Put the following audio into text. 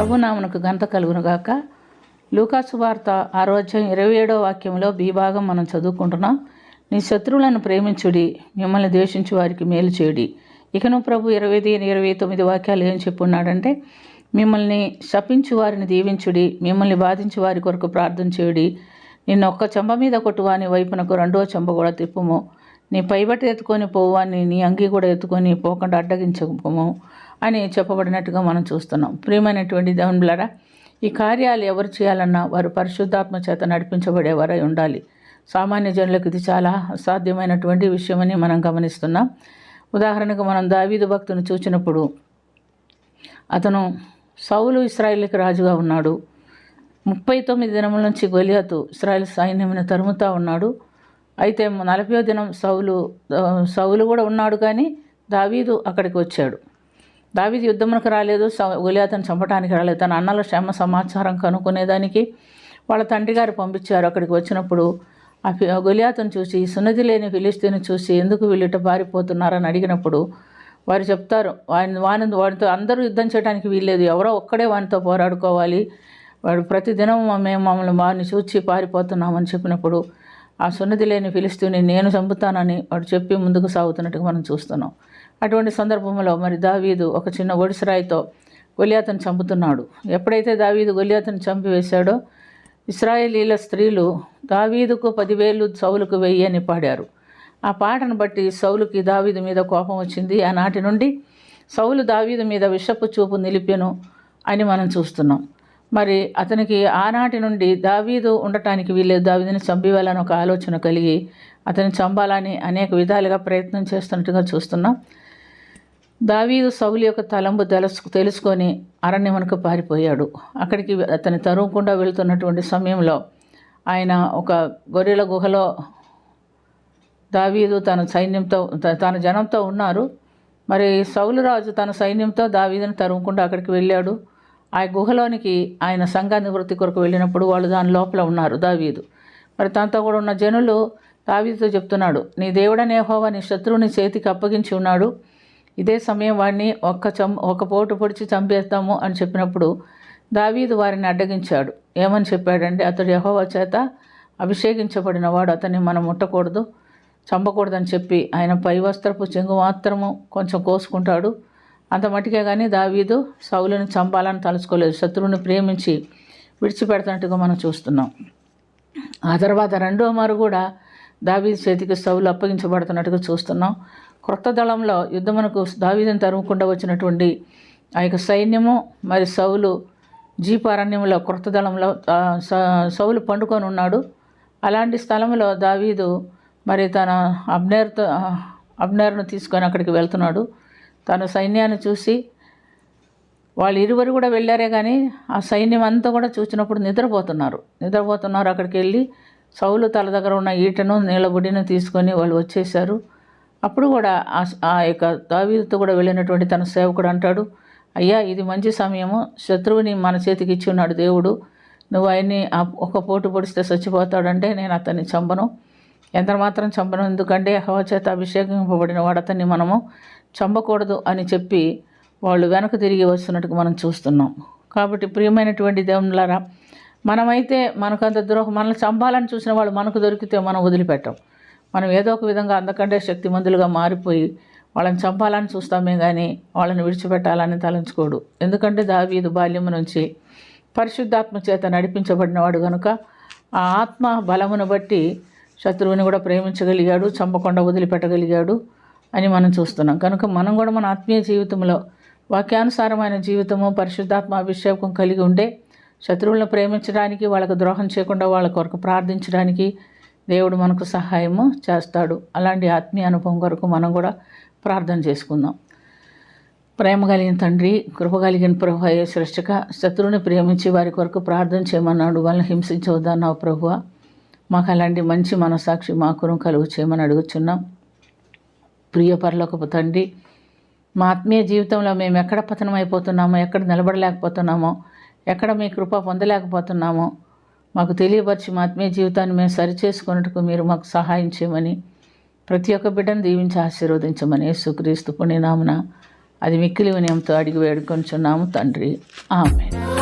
ప్రభునామనకు ఘనత కలుగునుగాక. లూకాసు వార్త 6:27 వాక్యంలో బి భాగం మనం చదువుకుంటున్నాం. నీ శత్రువులను ప్రేమించుడి, మిమ్మల్ని ద్వేషించు వారికి మేలు చేయుడి. ఇకను ప్రభు 28-29 వాక్యాలు ఏం చెప్పున్నాడంటే, మిమ్మల్ని శపించు వారిని దీవించుడి, మిమ్మల్ని బాధించు వారి కొరకు ప్రార్థన చేయుడి. నిన్ను ఒక్క చెంప మీద కొట్టువాని వైపునకు రెండో చెంప కూడా తిప్పుము. నీ పైబట్టి ఎత్తుకొని పోవాన్ని నీ అంగీ కూడా ఎత్తుకొని పోకుండా అడ్డగించము అని చెప్పబడినట్టుగా మనం చూస్తున్నాం. ప్రియమైనటువంటి దేవునిలారా, ఈ కార్యాలు ఎవరు చేయాలన్నా వారు పరిశుద్ధాత్మ చేత నడిపించబడేవారై ఉండాలి. సామాన్య జనులకు ఇది చాలా అసాధ్యమైనటువంటి విషయమని మనం గమనిస్తున్నాం. ఉదాహరణకు మనం దావీదు భక్తుని చూచినప్పుడు, అతను సౌలు ఇశ్రాయేలుకి రాజుగా ఉన్నాడు. 39 దినముల నుంచి గొలియాతు ఇశ్రాయేలు సైన్యమును తరుముతా ఉన్నాడు. అయితే 40వ దినం సౌలు కూడా ఉన్నాడు, కానీ దావీదు అక్కడికి వచ్చాడు. దావీదు యుద్ధమునకు రాలేదు, గొలియాతును చంపడానికి రాలేదు. తన అన్నల క్షేమ సమాచారం కనుక్కునేదానికి వాళ్ళ తండ్రి గారు పంపించారు. అక్కడికి వచ్చినప్పుడు ఆ గొలియాతును చూసి, సున్నతి లేని ఫిలిస్తీని చూసి ఎందుకు వీళ్ళిట పారిపోతున్నారని అడిగినప్పుడు వారు చెప్తారు, వాడితో అందరూ యుద్ధం చేయడానికి వీల్లేదు, ఎవరో ఒక్కడే వానితో పోరాడుకోవాలి, వాడు ప్రతిదినం మమ్మల్ని వారిని చూచి పారిపోతున్నామని చెప్పినప్పుడు ఆ సున్నతి లేని ఫిలిస్తీని నేను చంపుతానని వాడు చెప్పి ముందుకు సాగుతున్నట్టుగా మనం చూస్తున్నాం. అటువంటి సందర్భంలో మరి దావీదు ఒక చిన్న ఒడిసిరాయితో గొలియాతును చంపుతున్నాడు. ఎప్పుడైతే దావీదు గొలియాతును చంపివేశాడో ఇశ్రాయేలీల స్త్రీలు దావీదుకు 10,000 సౌలుకు 1,000 అని పాడారు. ఆ పాటను బట్టి సౌలుకి దావీదు మీద కోపం వచ్చింది. ఆనాటి నుండి సౌలు దావీదు మీద విషపు చూపు నిలిపెను అని మనం చూస్తున్నాం. మరి అతనికి ఆనాటి నుండి దావీదు ఉండటానికి వీలేదు, దావీదుని చంపివేయాలని ఒక ఆలోచన కలిగి అతన్ని చంపాలని అనేక విధాలుగా ప్రయత్నం చేస్తున్నట్టుగా చూస్తున్నాం. దావీదు సౌలు యొక్క తలంపు తెలుసుకొని అరణ్యమునకు పారిపోయాడు. అక్కడికి అతని తరుముకుండా వెళుతున్నటువంటి సమయంలో ఆయన ఒక గొర్రెల గుహలో దావీదు తన జనంతో ఉన్నారు. మరి సౌలు రాజు తన సైన్యంతో దావీదుని తరుముకుండా అక్కడికి వెళ్ళాడు. ఆ గుహలోనికి ఆయన సంఘ నివృత్తి కొరకు వెళ్ళినప్పుడు వాళ్ళు దాని లోపల ఉన్నారు. దావీదు మరి తనతో కూడా ఉన్న జనులు దావీదుతో చెప్తున్నాడు, నీ దేవుడనే యెహోవా నీ శత్రువుని చేతికి అప్పగించి ఉన్నాడు, ఇదే సమయం వాడిని ఒక పోటు పొడిచి చంపేస్తాము అని చెప్పినప్పుడు దావీదు వారిని అడ్డగించాడు. ఏమని చెప్పాడంటే, అతడు యెహోవా చేత అభిషేకించబడిన వాడు, అతన్ని మనం ముట్టకూడదు, చంపకూడదని చెప్పి ఆయన పై వస్త్రపు చెంగు మాత్రము కొంచెం కోసుకుంటాడు. అంత మటుకే కానీ దావీదు సౌలుని చంపాలని తలుచుకోలేదు. శత్రువుని ప్రేమించి విడిచిపెడుతున్నట్టుగా మనం చూస్తున్నాం. ఆ తర్వాత రెండో మారు కూడా దావీదు చేతికి సౌలు అప్పగించబడుతున్నట్టుగా చూస్తున్నాం. క్రొత్త దళంలో యుద్ధమునకు దావీదుని తరుముకుండా వచ్చినటువంటి ఆ యొక్క సైన్యము మరి సౌలు జీపారణ్యంలో క్రొత్త దళంలో సౌలు పండుకొని ఉన్నాడు. అలాంటి స్థలంలో దావీదు మరి తన అబ్నేర్ను తీసుకొని అక్కడికి వెళ్తున్నాడు. తన సైన్యాన్ని చూసి వాళ్ళు ఇరువురు కూడా వెళ్ళారే, కానీ ఆ సైన్యం అంతా కూడా చూసినప్పుడు నిద్రపోతున్నారు. అక్కడికి వెళ్ళి సౌలు తల దగ్గర ఉన్న ఈటను నీళ్ళ బుడ్డిని తీసుకొని వాళ్ళు వచ్చేసారు. అప్పుడు కూడా ఆ యొక్క దావీదుతో కూడా వెళ్ళినటువంటి తన సేవకుడు అంటాడు, అయ్యా ఇది మంచి సమయము, శత్రువుని మన చేతికి ఇచ్చి ఉన్నాడు దేవుడు, నువ్వు ఆయన్ని ఒక పోటు పొడిస్తే చచ్చిపోతాడంటే నేను అతన్ని చంపను, ఎంత మాత్రం చంపను, ఎందుకంటే యెహోవా చేత అభిషేకింపబడిన వాడు, అతన్ని మనము చంపకూడదు అని చెప్పి వాళ్ళు వెనక్కి తిరిగి వస్తున్నట్టుగా మనం చూస్తున్నాం. కాబట్టి ప్రియమైనటువంటి దేవునులారా, మనమైతే మనకంత మనల్ని చంపాలని చూసిన వాళ్ళు మనకు దొరికితే మనం వదిలిపెట్టాం. మనం ఏదో ఒక విధంగా అంతకంటే శక్తిమంతులుగా మారిపోయి వాళ్ళని చంపాలని చూస్తామే కానీ వాళ్ళని విడిచిపెట్టాలని తలంచుకోడు. ఎందుకంటే దావీదు బాల్యము నుంచి పరిశుద్ధాత్మ చేత నడిపించబడినవాడు కనుక ఆ ఆత్మ బలమును బట్టి శత్రువుని కూడా ప్రేమించగలిగాడు, చంపకుండా వదిలిపెట్టగలిగాడు అని మనం చూస్తున్నాం. కనుక మనం కూడా మన ఆత్మీయ జీవితంలో వాక్యానుసారమైన జీవితము, పరిశుద్ధాత్మ అభిషేకం కలిగి ఉండే శత్రువులను ప్రేమించడానికి, వాళ్ళకు ద్రోహం చేయకుండా వాళ్ళ కొరకు ప్రార్థించడానికి దేవుడు మనకు సహాయము చేస్తాడు. అలాంటి ఆత్మీయ అనుభవం కొరకు మనం కూడా ప్రార్థన చేసుకుందాం. ప్రేమ కలిగిన తండ్రి, కృప కలిగిన ప్రభువా, యేసు రక్షక, శత్రువుని ప్రేమించి వారి కొరకు ప్రార్థన చేయమన్నాడు, వాళ్ళని హింసించవద్దన్నావు ప్రభువా. మాకు అలాంటి మంచి మనసాక్షి మాకును కలుగు చేయమని అడుగుచున్నాం. ప్రియ పరలోకపు తండ్రి, మా ఆత్మీయ జీవితంలో మేము ఎక్కడ పతనం అయిపోతున్నామో, ఎక్కడ నిలబడలేకపోతున్నామో, ఎక్కడ మీ కృప పొందలేకపోతున్నామో మాకు తెలియపరిచి మా ఆత్మీయ జీవితాన్ని మేము సరిచేసుకున్నట్టుకు మీరు మాకు సహాయం చేయమని, ప్రతి ఒక్క బిడ్డను దీవించి ఆశీర్వదించమని యేసుక్రీస్తు పుణ్యనామమున అది మిక్కిలి వినయంతో అడిగి వేడుకొంచున్నాము తండ్రి. ఆమేన్.